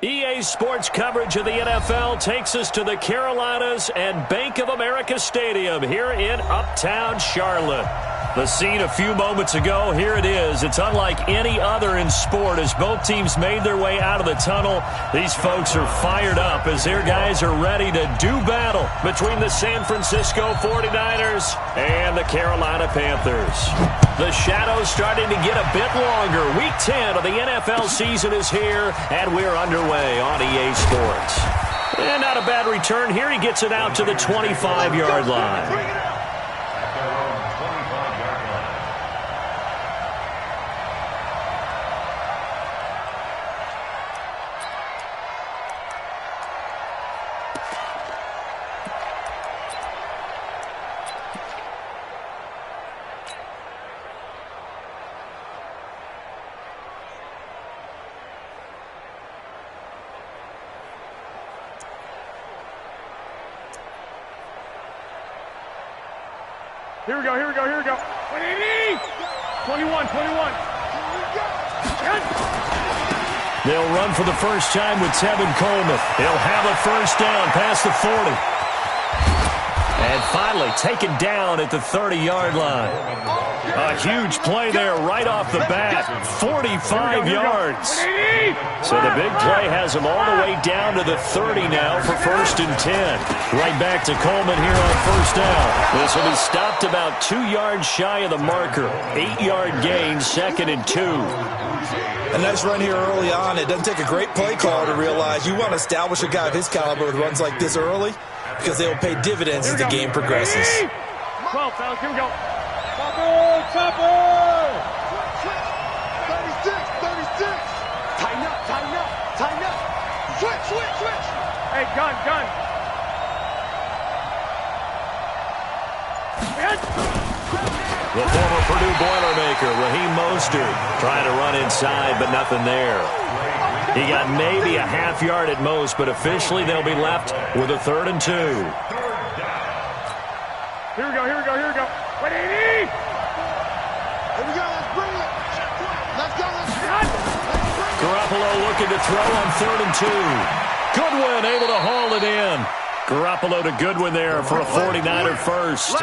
EA Sports coverage of the NFL takes us to the Carolinas and Bank of America Stadium here in Uptown Charlotte. The scene a few moments ago, here it is. It's unlike any other in sport as both teams made their way out of the tunnel. These folks are fired up as their guys are ready to do battle between the San Francisco 49ers and the Carolina Panthers. The shadow's starting to get a bit longer. Week 10 of the NFL season is here, and we're underway on EA Sports. And not a bad return here. He gets it out to the 25-yard line. Here we go. 180! 21. They'll run for the first time with Tevin Coleman. He'll have a first down past the 40. And finally taken down at the 30-yard line. A huge play there right off the bat. 45 yards. So the big play has him all the way down to the 30 now for 1st and 10. Right back to Coleman here on first down. This will be stopped about 2 yards shy of the marker. 8-yard gain, 2nd and 2. A nice run here early on. It doesn't take a great play call to realize you want to establish a guy of his caliber with runs like this early because they will pay dividends as the game progresses. 12, fellas, here we go. Chopper! 36. Tighten up. Switch. Hey, gun. The former Purdue Boilermaker, Raheem Mostert, trying to run inside, but nothing there. He got maybe a half yard at most, but officially they'll be left with a 3rd and 2. Here we go. 180! Here we go, let's bring it. Let's go. Garoppolo looking to throw on 3rd and 2. Goodwin able to haul it in. Garoppolo to Goodwin there for a 49er first.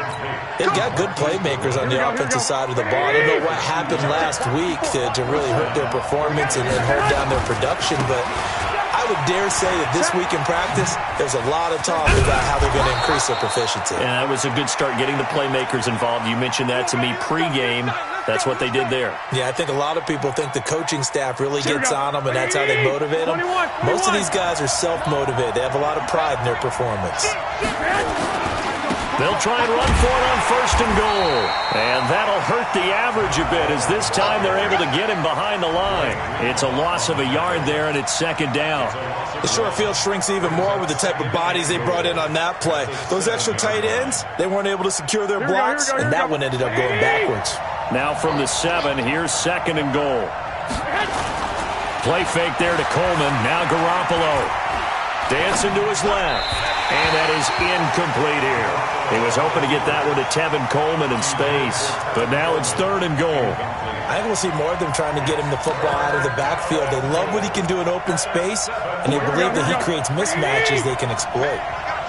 They've got good playmakers on the offensive side of the ball. I don't know what happened last week to really hurt their performance and hold down their production, but I would dare say that this week in practice, there's a lot of talk about how they're going to increase their proficiency. Yeah, that was a good start getting the playmakers involved. You mentioned that to me pregame. That's what they did there. Yeah, I think a lot of people think the coaching staff really gets on them, and that's how they motivate them. Most of these guys are self-motivated. They have a lot of pride in their performance. They'll try and run for it on 1st and goal. And that'll hurt the average a bit as this time they're able to get him behind the line. It's a loss of a yard there, and it's 2nd down. The short field shrinks even more with the type of bodies they brought in on that play. Those extra tight ends, they weren't able to secure their blocks, and that one ended up going backwards. Now from the 7, here's 2nd and goal. Play fake there to Coleman. Now Garoppolo. Dancing to his left. And that is incomplete here. He was hoping to get that one to Tevin Coleman in space. But now it's 3rd and goal. I think we'll see more of them trying to get him the football out of the backfield. They love what he can do in open space, and they believe that he creates mismatches they can exploit.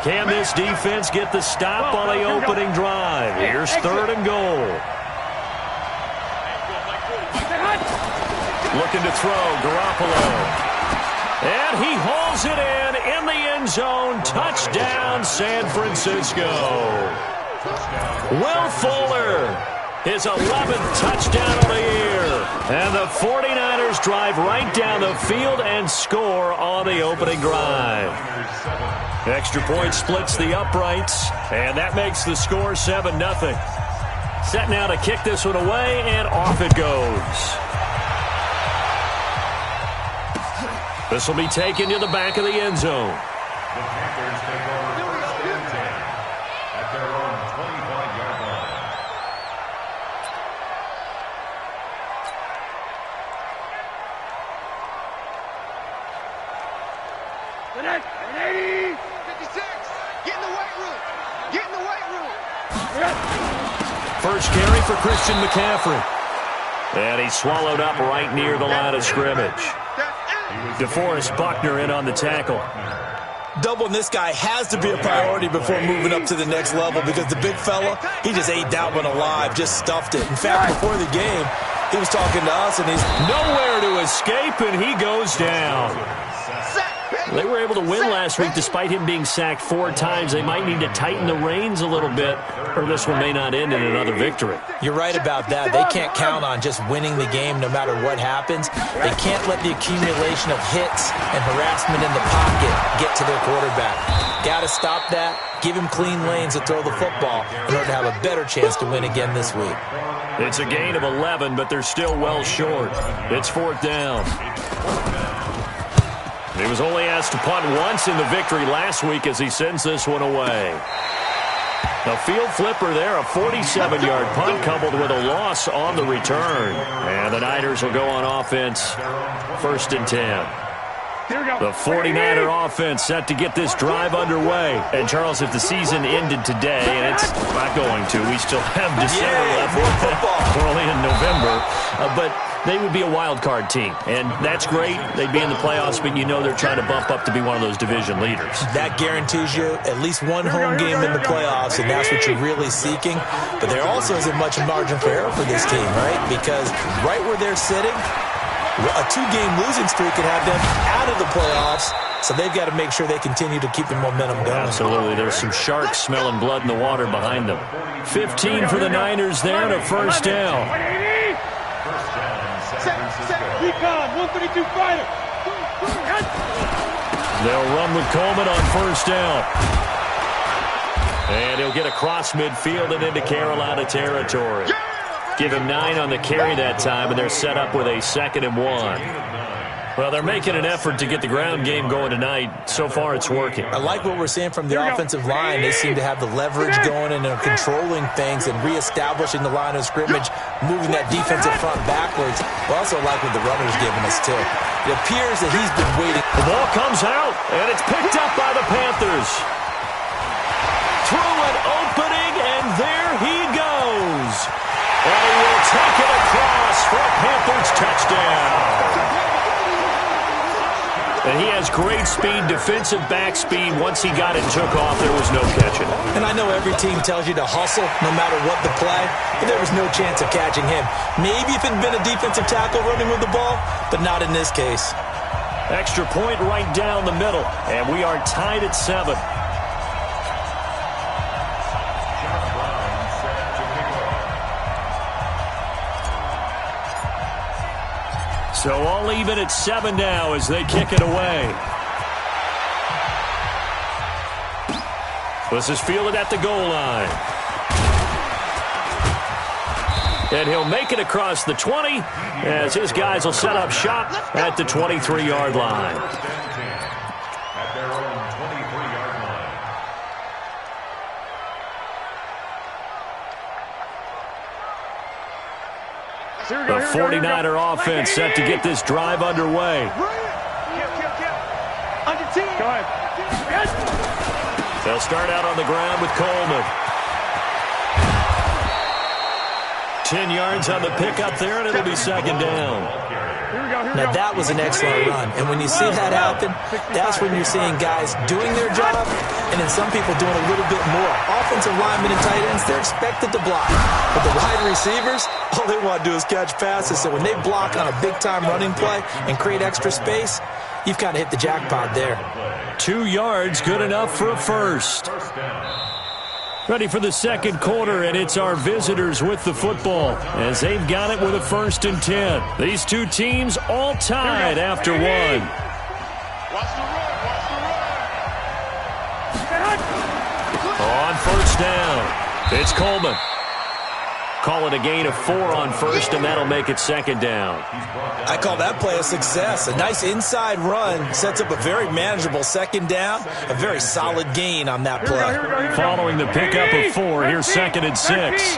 Can this defense get the stop on the opening drive? Here's 3rd and goal. Looking to throw, Garoppolo. And he hauls it in the end zone. Touchdown, San Francisco. Will Fuller, his 11th touchdown of the year. And the 49ers drive right down the field and score on the opening drive. Extra point splits the uprights, and that makes the score 7-0. Set now to kick this one away, and off it goes. This will be taken to the back of the end zone. The Panthers take over 2nd and 10 at their own 25-yard line. An 80! 56! Get in the weight room! First carry for Christian McCaffrey. And he swallowed up right near the line of scrimmage. DeForest Buckner in on the tackle. Doubling this guy has to be a priority before moving up to the next level because the big fella, he just ate that one alive, just stuffed it. In fact, before the game, he was talking to us, and he's nowhere to escape, and he goes down. They were able to win last week despite him being sacked 4 times. They might need to tighten the reins a little bit, or this one may not end in another victory. You're right about that. They can't count on just winning the game no matter what happens. They can't let the accumulation of hits and harassment in the pocket get to their quarterback. Got to stop that, give him clean lanes to throw the football in order to have a better chance to win again this week. It's a gain of 11, but they're still well short. It's 4th down. He was only asked to punt once in the victory last week as he sends this one away. A field flipper there, a 47-yard punt coupled with a loss on the return. And the Niners will go on offense, 1st and 10. The 49er offense set to get this drive underway. And, Charles, if the season ended today, and it's not going to, we still have December left. We're only in November. But they would be a wild card team, and that's great. They'd be in the playoffs, but you know they're trying to bump up to be one of those division leaders. That guarantees you at least one home game in the playoffs, and that's what you're really seeking. But there also isn't much margin for error for this team, right? Because right where they're sitting, a 2-game losing streak could have them out of the playoffs, so they've got to make sure they continue to keep the momentum going. Absolutely. There's some sharks smelling blood in the water behind them. 15 for the Niners there and a 1st down. Recon, 132 fighter. They'll run with Coleman on 1st down. And he'll get across midfield and into Carolina territory. Give him 9 on the carry that time, and they're set up with a 2nd and 1. Well, they're making an effort to get the ground game going tonight. So far, it's working. I like what we're seeing from the offensive line. They seem to have the leverage going and are controlling things and reestablishing the line of scrimmage, moving that defensive front backwards. I also like what the runner's giving us, too. It appears that he's been waiting. The ball comes out, and it's picked up by the Panthers. Through an opening, and there he goes. And he will take it across for a Panthers touchdown. And he has great speed, defensive back speed. Once he got it and took off, there was no catching. And I know every team tells you to hustle no matter what the play, but there was no chance of catching him. Maybe if it had been a defensive tackle running with the ball, but not in this case. Extra point right down the middle, and we are tied at 7. So all even at 7 now as they kick it away. This is fielded at the goal line. And he'll make it across the 20 as his guys will set up shop at the 23-yard line. At their own 23-yard line. The 49er offense set to get this drive underway. Go ahead. They'll start out on the ground with Coleman. 10 yards on the pickup there, and it'll be 2nd down. Now, that was an excellent run. And when you see that happen, that's when you're seeing guys doing their job and then some people doing a little bit more. Offensive linemen and tight ends, they're expected to block. But the wide receivers, all they want to do is catch passes. So when they block on a big-time running play and create extra space, you've kind of hit the jackpot there. 2 yards, good enough for a 1st. Ready for the 2nd quarter, and it's our visitors with the football as they've got it with a 1st and 10. These two teams all tied after 1. On 1st down, it's Coleman. Call it a gain of 4 on 1st, and that'll make it 2nd down. I call that play a success. A nice inside run sets up a very manageable 2nd down. A very solid gain on that play. Following the pickup of 4, here's 2nd and 6.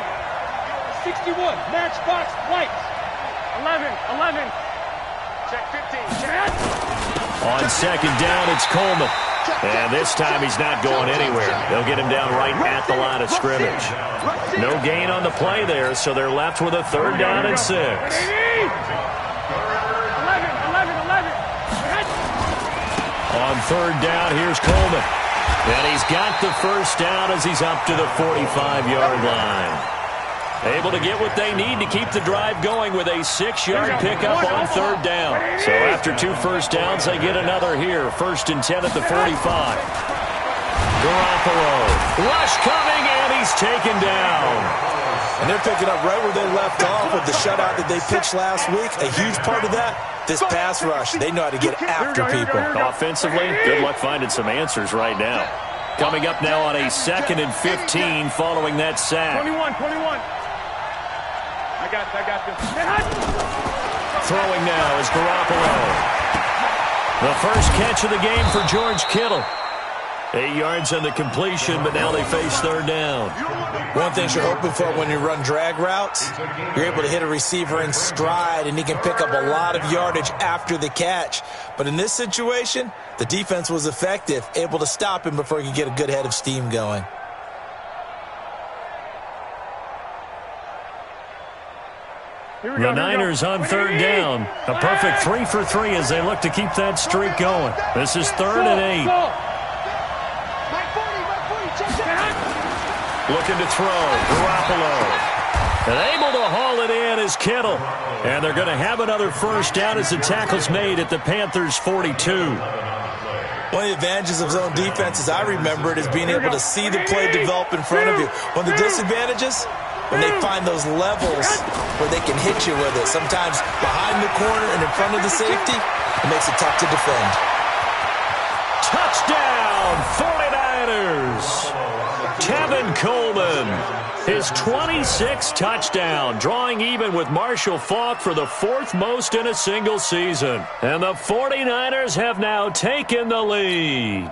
61, matchbox white. 11. Check 15, check. On 2nd down, it's Coleman. And this time he's not going anywhere. They'll get him down right at the line of scrimmage. No gain on the play there, so they're left with a 3rd down and 6. 11. On third down, here's Coleman. And he's got the first down as he's up to the 45-yard line. Able to get what they need to keep the drive going with a 6-yard pickup on third down. So after 2 first downs, they get another here. 1st and 10 at the 45. Garoppolo. Rush coming, and he's taken down. And they're picking up right where they left off with the shutout that they pitched last week. A huge part of that, this pass rush. They know how to get after people. Offensively, good luck finding some answers right now. Coming up now on a 2nd and 15 following that sack. 21. I got this. Throwing now is Garoppolo. The first catch of the game for George Kittle. 8 yards on the completion, but now they face third down. One thing you're hoping for when you run drag routes, you're able to hit a receiver in stride, and he can pick up a lot of yardage after the catch. But in this situation, the defense was effective, able to stop him before he could get a good head of steam going. The Niners on third down. A perfect 3 for 3 as they look to keep that streak going. This is 3rd and 8. Looking to throw. Garoppolo. And able to haul it in is Kittle. And they're going to have another first down as the tackle's made at the Panthers' 42. One of the advantages of zone defense, as I remember it, is being able to see the play develop in front of you. One of the disadvantages, when they find those levels where they can hit you with it. Sometimes behind the corner and in front of the safety, it makes it tough to defend. Touchdown, 49ers! Tevin Coleman, his 26th touchdown, drawing even with Marshall Faulk for the 4th most in a single season. And the 49ers have now taken the lead.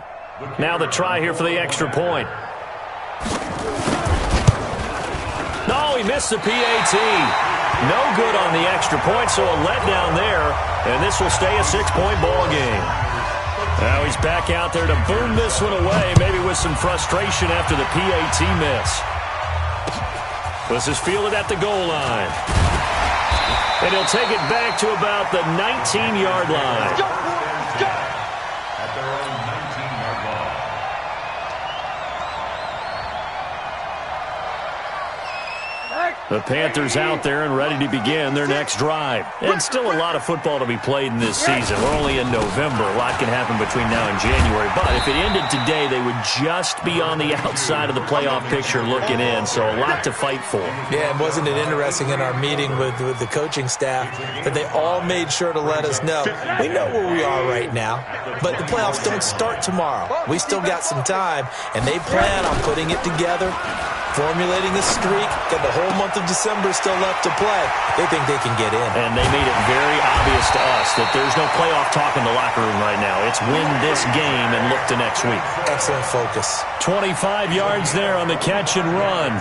Now the try here for the extra point. No, he missed the PAT. No good on the extra point, so a letdown there. And this will stay a 6-point ball game. Now he's back out there to boom this one away, maybe with some frustration after the PAT miss. This is fielded at the goal line. And he'll take it back to about the 19-yard line. At their own 19-yard line. The Panthers out there and ready to begin their next drive. And still a lot of football to be played in this season. We're only in November. A lot can happen between now and January. But if it ended today, they would just be on the outside of the playoff picture looking in. So a lot to fight for. Yeah, and wasn't it interesting in our meeting with the coaching staff that they all made sure to let us know, we know where we are right now, but the playoffs don't start tomorrow. We still got some time, and they plan on putting it together, formulating a streak, got the whole month of December still left to play. They think they can get in. And they made it very obvious to us that there's no playoff talk in the locker room right now. It's win this game and look to next week. Excellent focus. 25 yards there on the catch and run.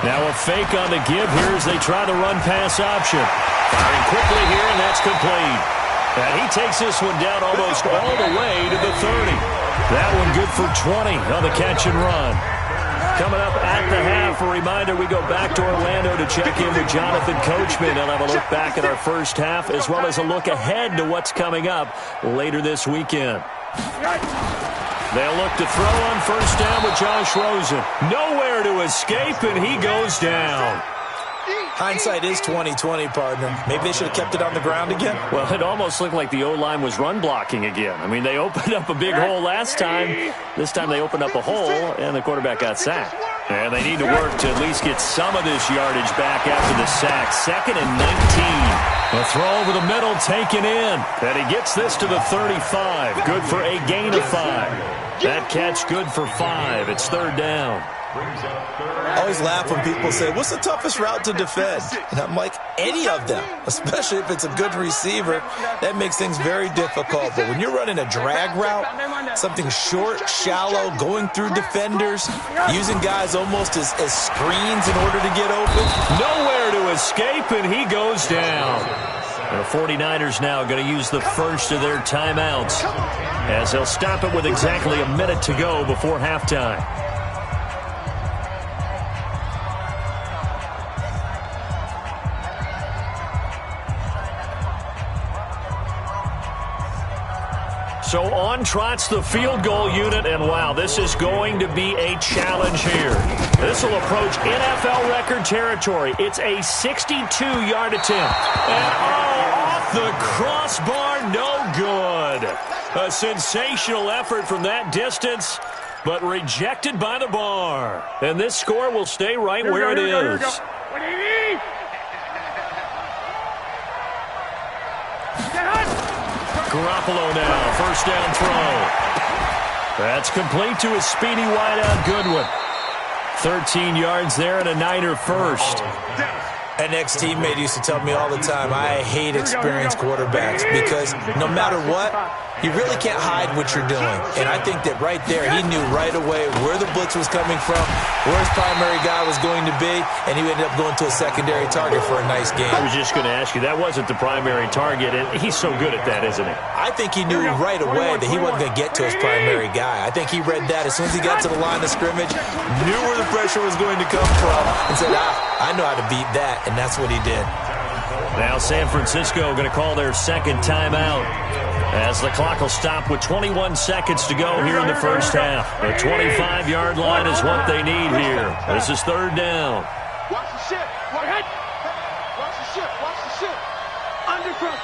Now a fake on the give here as they try the run-pass option. Firing quickly here, and that's complete. And he takes this one down almost all the way to the 30. That one good for 20 on the catch and run. Coming up at the half, a reminder, we go back to Orlando to check in with Jonathan Coachman. He'll have a look back at our first half as well as a look ahead to what's coming up later this weekend. They'll look to throw on first down with Josh Rosen. Nowhere to escape, and he goes down. Hindsight is 20/20, partner. Maybe they should have kept it on the ground again. Well, it almost looked like the O-line was run blocking again. I mean, they opened up a big hole last time. This time they opened up a hole, and the quarterback got sacked. And they need to work to at least get some of this yardage back after the sack. 2nd and 19. A throw over the middle, taken in. And he gets this to the 35. Good for a gain of 5. That catch good for 5. It's third down. I always laugh when people say, what's the toughest route to defend? And I'm like, any of them, especially if it's a good receiver. That makes things very difficult. But when you're running a drag route, something short, shallow, going through defenders, using guys almost as screens in order to get open. Nowhere to escape, and he goes down. The 49ers now going to use the first of their timeouts as they'll stop it with exactly a minute to go before halftime. So on trots the field goal unit, and wow, this is going to be a challenge here. This will approach NFL record territory. It's a 62-yard attempt. And off the crossbar, no good. A sensational effort from that distance, but rejected by the bar. And this score will stay right where it is. Garoppolo now, first down throw. That's complete to his speedy wideout Goodwin. 13 yards there and a Niner first. An ex-teammate used to tell me all the time, I hate experienced quarterbacks because no matter what, you really can't hide what you're doing. And I think that right there, he knew right away where the blitz was coming from, where his primary guy was going to be, and he ended up going to a secondary target for a nice game. I was just going to ask you, that wasn't the primary target, and he's so good at that, isn't he? I think he knew right away that he wasn't going to get to his primary guy. I think he read that as soon as he got to the line of scrimmage, knew where the pressure was going to come from, and said, I know how to beat that, and that's what he did. Now San Francisco going to call their second timeout as the clock will stop with 21 seconds to go here in the first half. The 25-yard line is what they need here. This is third down. Watch the ship. Watch the ship. Watch the ship. Undercut.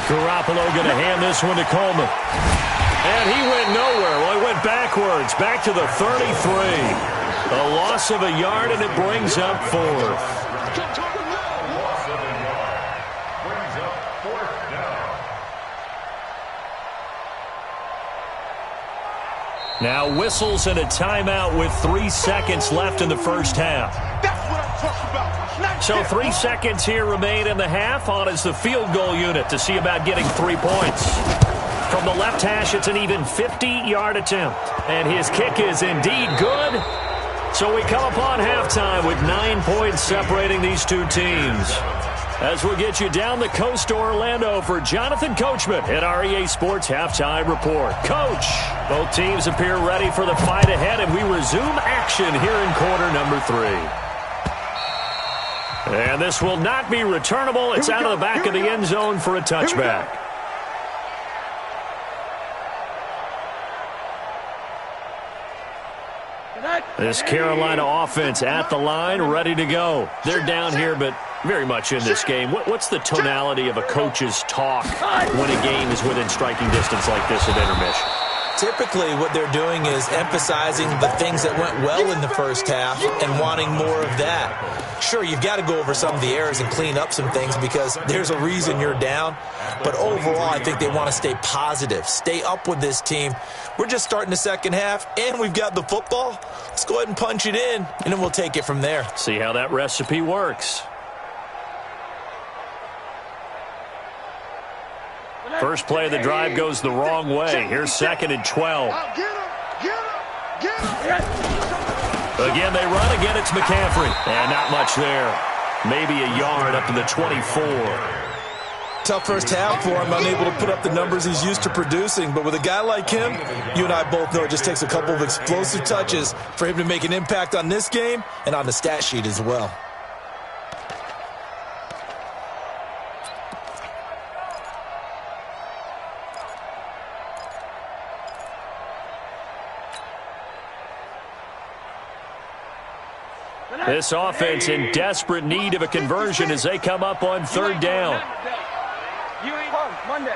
Garoppolo going to hand this one to Coleman. And he went nowhere. Well, he went backwards, back to the 33. A loss of a yard, and it brings up fourth. Now whistles and a timeout with 3 seconds left in the first half. That's what I'm talking about. So 3 seconds here remain in the half. On is the field goal unit to see about getting 3 points. From the left hash, it's an even 50-yard attempt. And his kick is indeed good. So we come upon halftime with 9 points separating these two teams. As we'll get you down the coast to Orlando for Jonathan Coachman at our EA Sports Halftime Report. Coach, both teams appear ready for the fight ahead, and we resume action here in quarter number 3. And this will not be returnable. It's out of the back of the end zone for a touchback. This Carolina offense at the line, ready to go. They're down here, but very much in this game. What's the tonality of a coach's talk when a game is within striking distance like this at intermission? Typically, what they're doing is emphasizing the things that went well in the first half and wanting more of that. Sure, you've got to go over some of the errors and clean up some things because there's a reason you're down. But overall, I think they want to stay positive, stay up with this team. We're just starting the second half, and we've got the football. Let's go ahead and punch it in, and then we'll take it from there. See how that recipe works. First play of the drive goes the wrong way. Here's second and 12. Again, they run. Again, it's McCaffrey. And not much there. Maybe a yard up to the 24. Tough first half for him, unable to put up the numbers he's used to producing. But with a guy like him, you and I both know it just takes a couple of explosive touches for him to make an impact on this game and on the stat sheet as well. This offense in desperate need of a conversion as they come up on third down. Monday.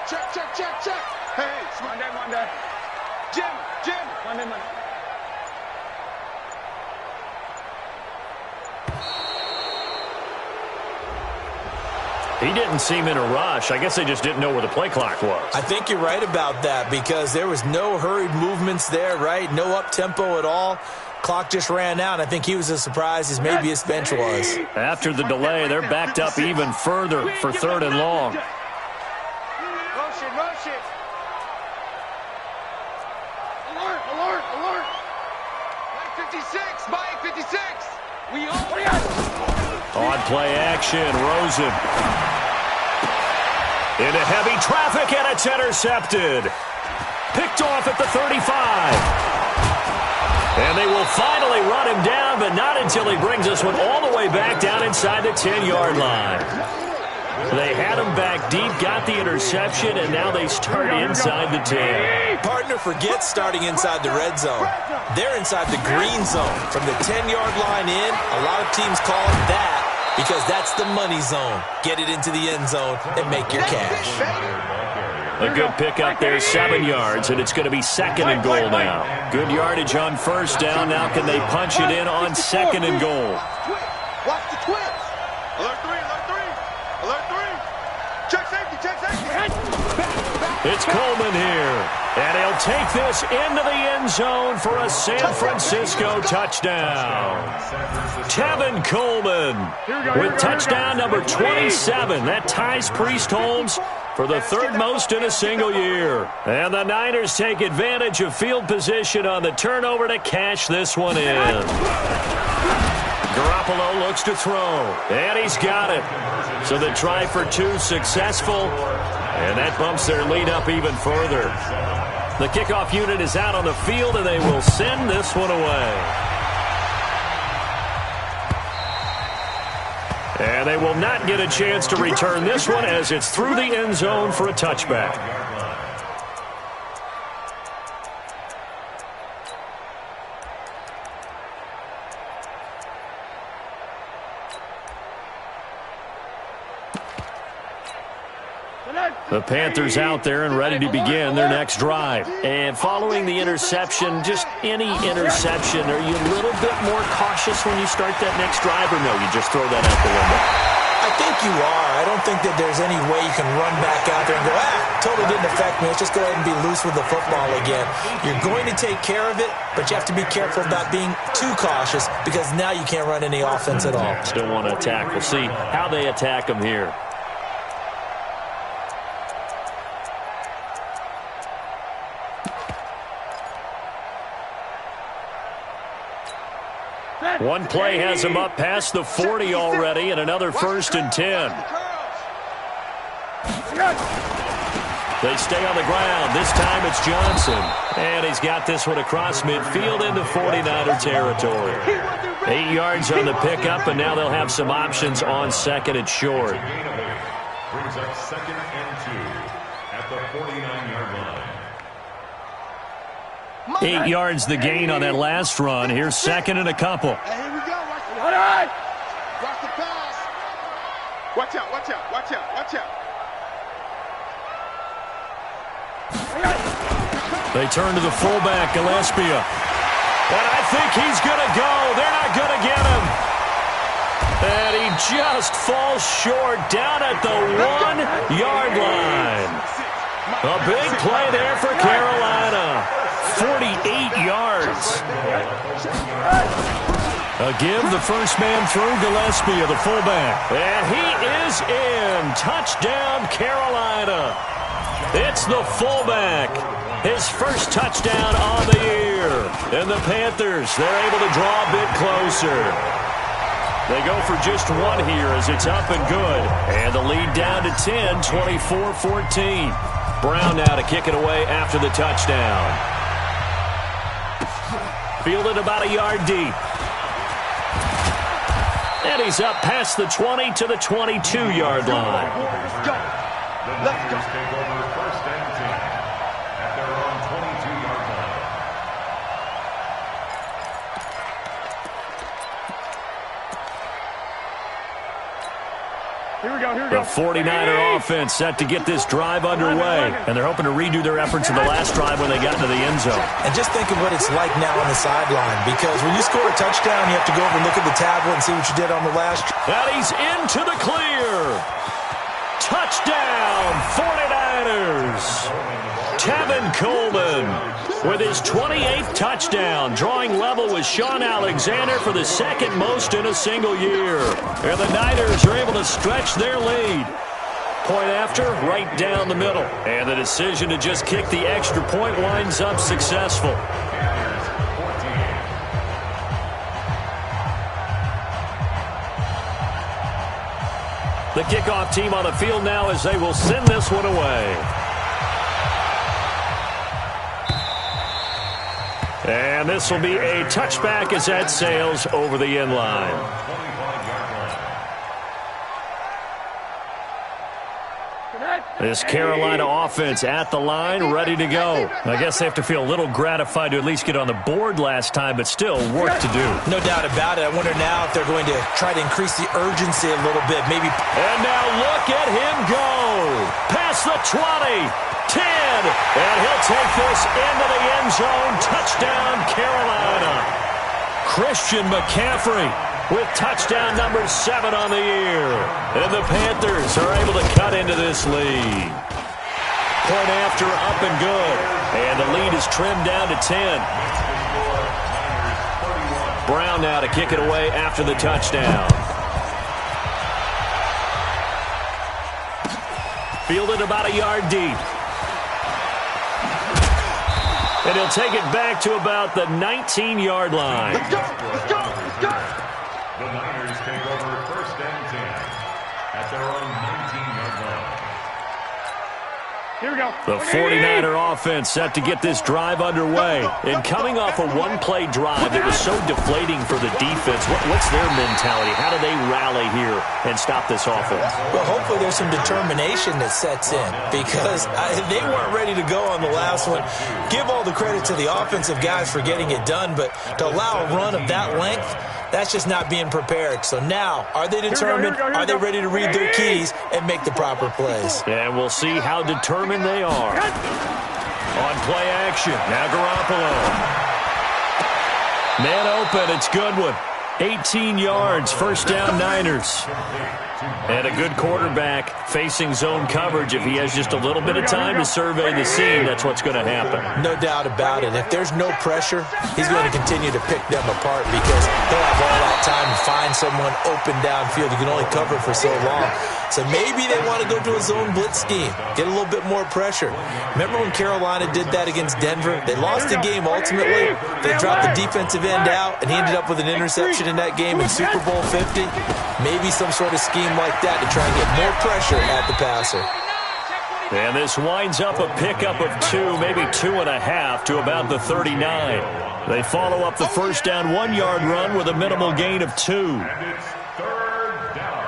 Check. Hey, Monday. Jim. Monday. He didn't seem in a rush. I guess they just didn't know where the play clock was. I think you're right about that because there was no hurried movements there, right? No up-tempo at all. Clock just ran out. I think he was as surprised as maybe his bench was. After the delay, they're backed up even further for third and long. Motion. Alert. 56. We On play action, Rosen. Into heavy traffic, and it's intercepted. Picked off at the 35. And they will finally run him down, but not until he brings this one all the way back down inside the 10-yard line. They had him back deep, got the interception, and now they start inside the 10. Partner forgets starting inside the red zone. They're inside the green zone. From the 10-yard line in, a lot of teams call it that because that's the money zone. Get it into the end zone and make your cash. A good pickup there, 7 yards, and it's going to be 2nd and goal now. Good yardage on first down. Now can they punch it in on 2nd and goal? Watch the twins. Alert 3, alert 3. Alert 3. Check safety, check safety. It's Coleman here, and he'll take this into the end zone for a San Francisco touchdown. Tevin Coleman with touchdown number 27. That ties Priest Holmes for the 3rd most in a single year. And the Niners take advantage of field position on the turnover to cash this one in. Garoppolo looks to throw, and he's got it. So the try for 2 successful, and that bumps their lead up even further. The kickoff unit is out on the field, and they will send this one away. And they will not get a chance to return this one as it's through the end zone for a touchback. The Panthers out there and ready to begin their next drive. And following the interception, just any interception, are you a little bit more cautious when you start that next drive, or no, you just throw that out the window? I think you are. I don't think that there's any way you can run back out there and go, totally didn't affect me. Let's just go ahead and be loose with the football again. You're going to take care of it, but you have to be careful about being too cautious because now you can't run any offense at all. Still want to attack. We'll see how they attack them here. One play has him up past the 40 already, and another 1st and 10. They stay on the ground. This time it's Johnson. And he's got this one across midfield into 49er territory. 8 yards on the pickup, and now they'll have some options on 2nd and short. Brings up 2nd and 2 at the 49-yard line. 8 yards the gain on that last run. Here's 2nd and a couple. Hey, here we go. All right. Watch the pass. Watch out, watch out, watch out, watch out. They turn to the fullback, Gillespie. And I think he's going to go. They're not going to get him. And he just falls short down at the 1-yard line. A big play there for Carolina. 48 yards. A give, the first man through, Gillespie, the fullback. And he is in. Touchdown, Carolina. It's the fullback. His first touchdown on the year. And the Panthers, they're able to draw a bit closer. They go for just one here as it's up and good. And the lead down to 10, 24-14. Brown now to kick it away after the touchdown. Fielded about a yard deep. And he's up past the 20 to the 22-yard line. Let's go. The Niners take over 1st and 10 at their own 22-yard line. Here we go, here we The go. 49er offense set to get this drive underway. And they're hoping to redo their efforts in the last drive when they got into the end zone. And just think of what it's like now on the sideline, because when you score a touchdown, you have to go over and look at the tablet and see what you did on the last. And he's into the clear. Touchdown, 49ers. Tevin Coleman with his 28th touchdown, drawing level with Sean Alexander for the 2nd most in a single year. And the Niners are able to stretch their lead. Point after, right down the middle. And the decision to just kick the extra point winds up successful. The kickoff team on the field now as they will send this one away. And this will be a touchback as that sails over the end line. This Carolina offense at the line, ready to go. I guess they have to feel a little gratified to at least get on the board last time, but still work to do. No doubt about it. I wonder now if they're going to try to increase the urgency a little bit. Maybe. And now look at him go. Past the 20, 10, and he'll take this into the end zone. Touchdown, Carolina. Christian McCaffrey with touchdown number 7 on the year. And the Panthers are able to cut into this lead. Point after up and good. And the lead is trimmed down to 10. Brown now to kick it away after the touchdown. Fielded about a yard deep. And he'll take it back to about the 19-yard line. Let's go! Let's go! Let's go! The Niners take over 1st and 10 at their own 19-yard line. Here we go. The 49er offense set to get this drive underway. And coming off a one-play drive that was so deflating for the defense, what's their mentality? How do they rally here and stop this offense? Well, hopefully there's some determination that sets in because they weren't ready to go on the last one. Give all the credit to the offensive guys for getting it done, but to allow a run of that length, that's just not being prepared. So now, are they determined? Are they ready to read their keys and make the proper plays? And we'll see how determined they are. On play action, now Garoppolo. Man open, it's Goodwin. 18 yards, 1st down Niners. And a good quarterback facing zone coverage. If he has just a little bit of time to survey the scene, that's what's going to happen. No doubt about it. If there's no pressure, he's going to continue to pick them apart because he'll have all that time to find someone open downfield. You can only cover for so long. So maybe they want to go to a zone blitz scheme, get a little bit more pressure. Remember when Carolina did that against Denver? They lost the game ultimately. They dropped the defensive end out, and he ended up with an interception in that game in Super Bowl 50. Maybe some sort of scheme like that to try and get more pressure at the passer. And this winds up a pickup of 2, maybe 2.5 to about the 39. They follow up the 1st down 1-yard run with a minimal gain of 2. And it's 3rd down.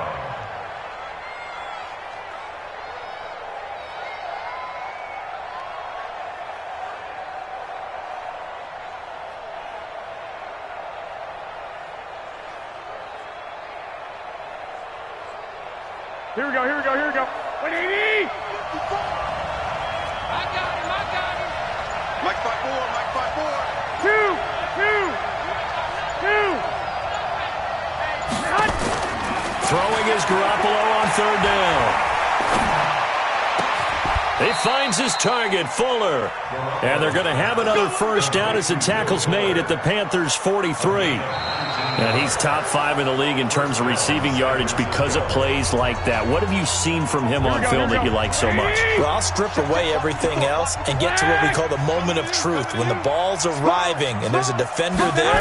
Here we go, here we go, here we go. 180! I got him. Mike 5-4, Mike 5-4. 2. Throwing is Garoppolo on 3rd down. He finds his target, Fuller. And they're going to have another 1st down as the tackle's made at the Panthers' 43. And he's top 5 in the league in terms of receiving yardage because of plays like that. What have you seen from him on film that you like so much? Well, I'll strip away everything else and get to what we call the moment of truth. When the ball's arriving and there's a defender there,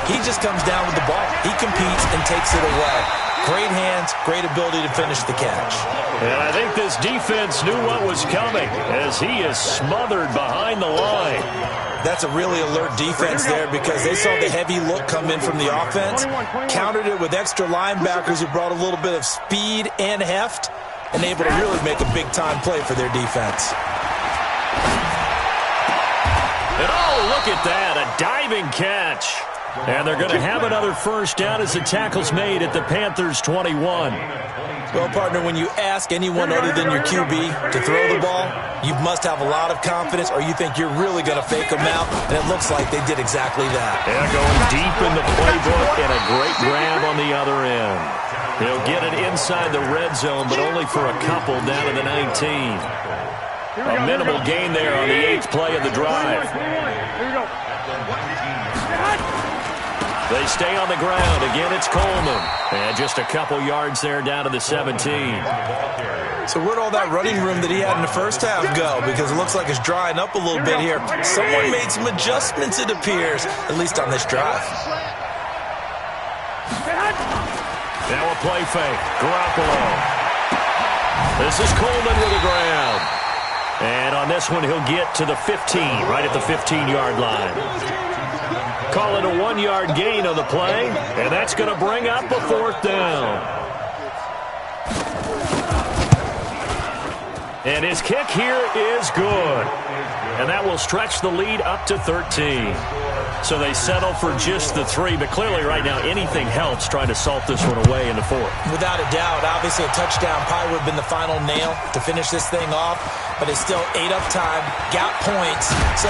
he just comes down with the ball. He competes and takes it away. Great hands, great ability to finish the catch. And I think this defense knew what was coming as he is smothered behind the line. That's a really alert defense there because they saw the heavy look come in from the offense, countered it with extra linebackers who brought a little bit of speed and heft, and able to really make a big-time play for their defense. And oh, look at that, a diving catch. And they're going to have another 1st down as the tackle's made at the Panthers' 21. Well, partner, when you ask anyone other than your QB to throw the ball, you must have a lot of confidence or you think you're really going to fake them out, and it looks like they did exactly that. Yeah, going deep in the playbook and a great grab on the other end. He'll get it inside the red zone, but only for a couple down to the 19. A minimal gain there on the 8th play of the drive. Here we go. They stay on the ground. Again, it's Coleman. And just a couple yards there down to the 17. So where'd all that running room that he had in the first half go? Because it looks like it's drying up a little bit here. Someone made some adjustments, it appears, at least on this drive. Now a play fake. Garoppolo. This is Coleman with the ground. And on this one, he'll get to the 15, right at the 15-yard line. Call it a 1-yard gain on the play, and that's going to bring up a 4th down. And his kick here is good. And that will stretch the lead up to 13. So they settle for just the 3, but clearly right now anything helps trying to salt this one away in the 4th. Without a doubt, obviously a touchdown probably would have been the final nail to finish this thing off, but it's still ate up time, got points. So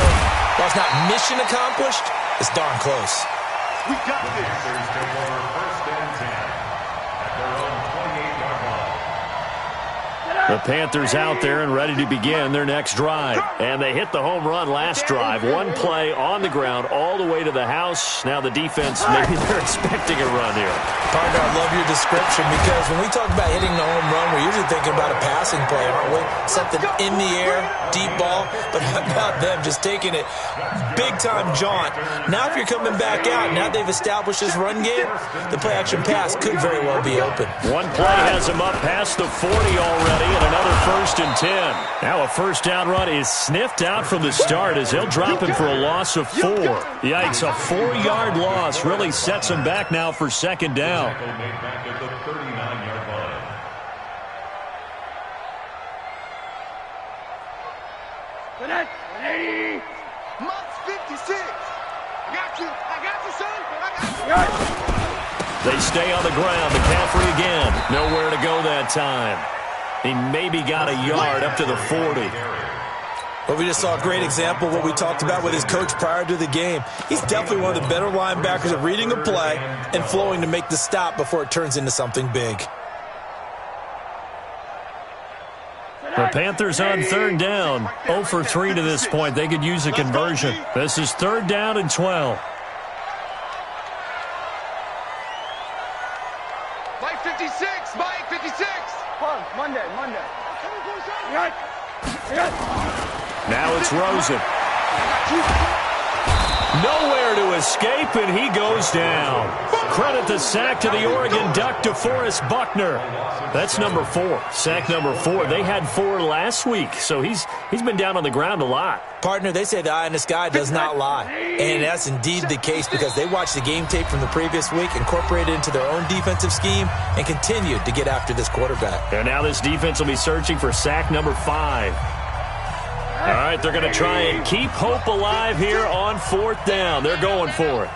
while it's not mission accomplished, it's darn close. We got this. Panthers take over 1st and 10 at their own 28-yard line. The Panthers out there and ready to begin their next drive. And they hit the home run last drive. One play on the ground all the way to the house. Now the defense, maybe they're expecting a run here. Partner, I love your description because when we talk about hitting the home run, we're usually thinking about a passing play, aren't we? Something in the air, deep ball. But how about them just taking it big-time jaunt? Now if you're coming back out, now they've established this run game, the play-action pass could very well be open. One play has him up past the 40 already. And another 1st and 10. Now a first down run is sniffed out from the start as they'll drop him for a loss of 4. Yikes, a 4-yard loss really sets him back now for 2nd down. Tackle made back at the 39-yard line. Mott's 56. I got you, son. I got you. They stay on the ground. McCaffrey again. Nowhere to go that time. He maybe got a yard up to the 40. Well, we just saw a great example of what we talked about with his coach prior to the game. He's definitely one of the better linebackers at reading a play and flowing to make the stop before it turns into something big. The Panthers on 3rd down. 0 for 3 to this point. They could use a conversion. This is 3rd down and 12. Mike 56. Mike 56. Monday. Now it's Rosen. Nowhere to escape, and he goes down. Credit the sack to the Oregon Duck, DeForest Buckner. That's number 4. Sack number 4. They had 4 last week, so he's been down on the ground a lot. Partner, they say the eye in the sky does not lie. And that's indeed the case because they watched the game tape from the previous week, incorporated it into their own defensive scheme, and continued to get after this quarterback. And now this defense will be searching for sack number 5. All right, they're going to try and keep hope alive here on 4th down. They're going for it.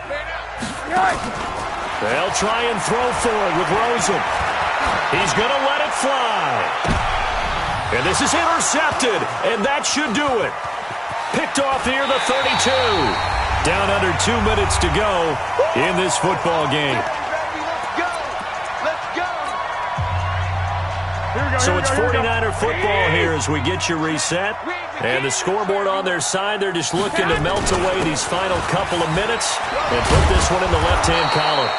They'll try and throw for it with Rosen. He's going to let it fly. And this is intercepted, and that should do it. Picked off near the 32. Down under 2 minutes to go in this football game. So it's 49er football here as we get you reset. And the scoreboard on their side, they're just looking to melt away these final couple of minutes and put this one in the left-hand column.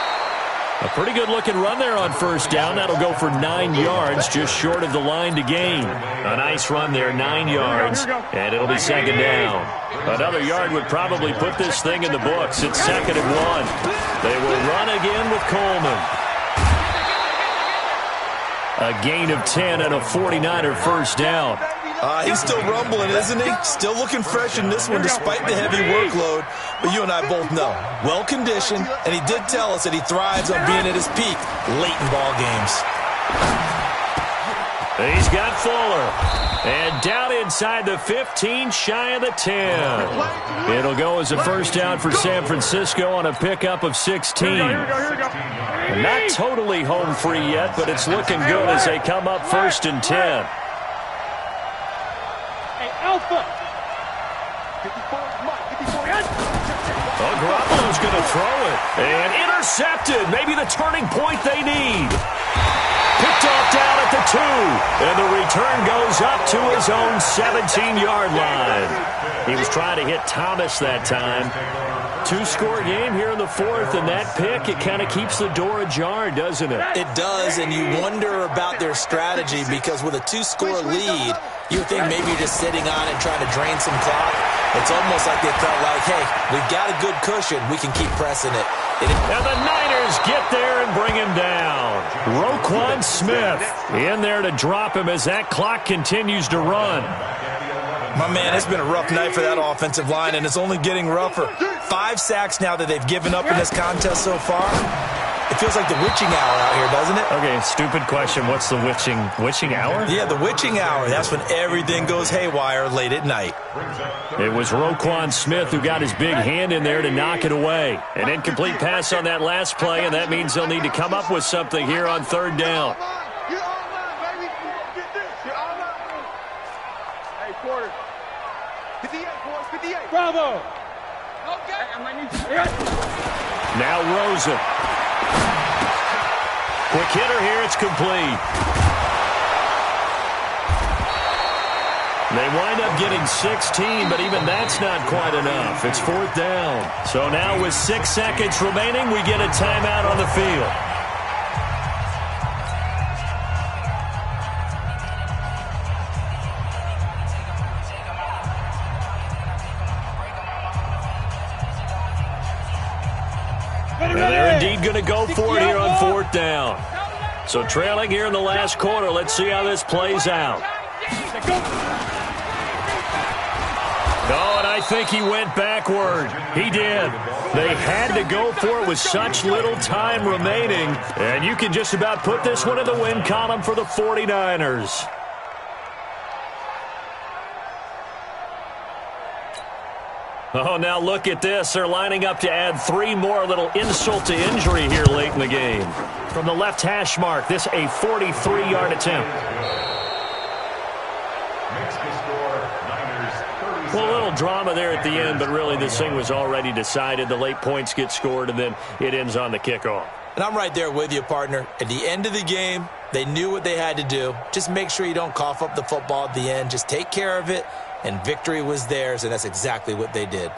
A pretty good-looking run there on 1st down. That'll go for 9 yards, just short of the line to gain. A nice run there, 9 yards, and it'll be 2nd down. Another yard would probably put this thing in the books. It's 2nd and 1. They will run again with Coleman. A gain of 10 and a 49er first down. He's still rumbling, isn't he? Still looking fresh in this one despite the heavy workload. But you and I both know, well-conditioned, and he did tell us that he thrives on being at his peak late in ball games. He's got Fuller. And down inside the 15, shy of the 10. It'll go as a first down for San Francisco on a pickup of 16. Not totally home free yet, but it's looking good as they come up 1st and 10. Oh, Garoppolo's going to throw it. And intercepted. Maybe the turning point they need. Picked off down at the 2. And the return goes up to his own 17-yard line. He was trying to hit Thomas that time. 2-score game here in the 4th, and that pick, it kind of keeps the door ajar, doesn't it? It does, and you wonder about their strategy because with a 2-score lead, you would think maybe you're just sitting on it trying to drain some clock. It's almost like they felt like, hey, we've got a good cushion. We can keep pressing it. And the Niners get there and bring him down. Roquan Smith in there to drop him as that clock continues to run. My man, it's been a rough night for that offensive line, and it's only getting rougher. 5 sacks now that they've given up in this contest so far. It feels like the witching hour out here, doesn't it? Okay, stupid question. What's the witching hour? Yeah, the witching hour. That's when everything goes haywire late at night. It was Roquan Smith who got his big hand in there to knock it away. An incomplete pass on that last play, and that means they'll need to come up with something here on third down. You're online, baby. Get this. You're online. Hey, quarter. 58, boys. 58. Bravo! Okay. I might need you. Now Rosen. Quick hitter here. It's complete. They wind up getting 16, but even that's not quite enough. It's fourth down. So now with 6 seconds remaining, we get a timeout on the field. And they're indeed going to go for it here on fourth down. So trailing here in the last quarter. Let's see how this plays out. Oh, and I think he went backward. He did. They had to go for it with such little time remaining. And you can just about put this one in the win column for the 49ers. Oh, now look at this. They're lining up to add 3 more. Little insult to injury here late in the game. From the left hash mark, this a 43-yard attempt. Well, a little drama there at the end, but really this thing was already decided. The late points get scored, and then it ends on the kickoff. And I'm right there with you, partner. At the end of the game, they knew what they had to do. Just make sure you don't cough up the football at the end. Just take care of it, and victory was theirs, and that's exactly what they did.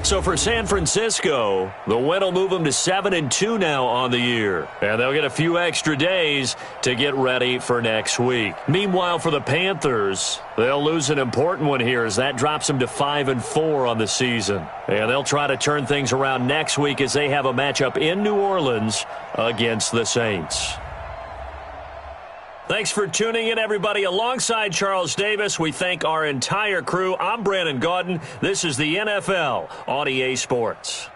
So for San Francisco, the win will move them to 7-2 now on the year. And they'll get a few extra days to get ready for next week. Meanwhile, for the Panthers, they'll lose an important one here as that drops them to 5-4 on the season. And they'll try to turn things around next week as they have a matchup in New Orleans against the Saints. Thanks for tuning in, everybody. Alongside Charles Davis, we thank our entire crew. I'm Brandon Gaudin. This is the NFL on EA Sports.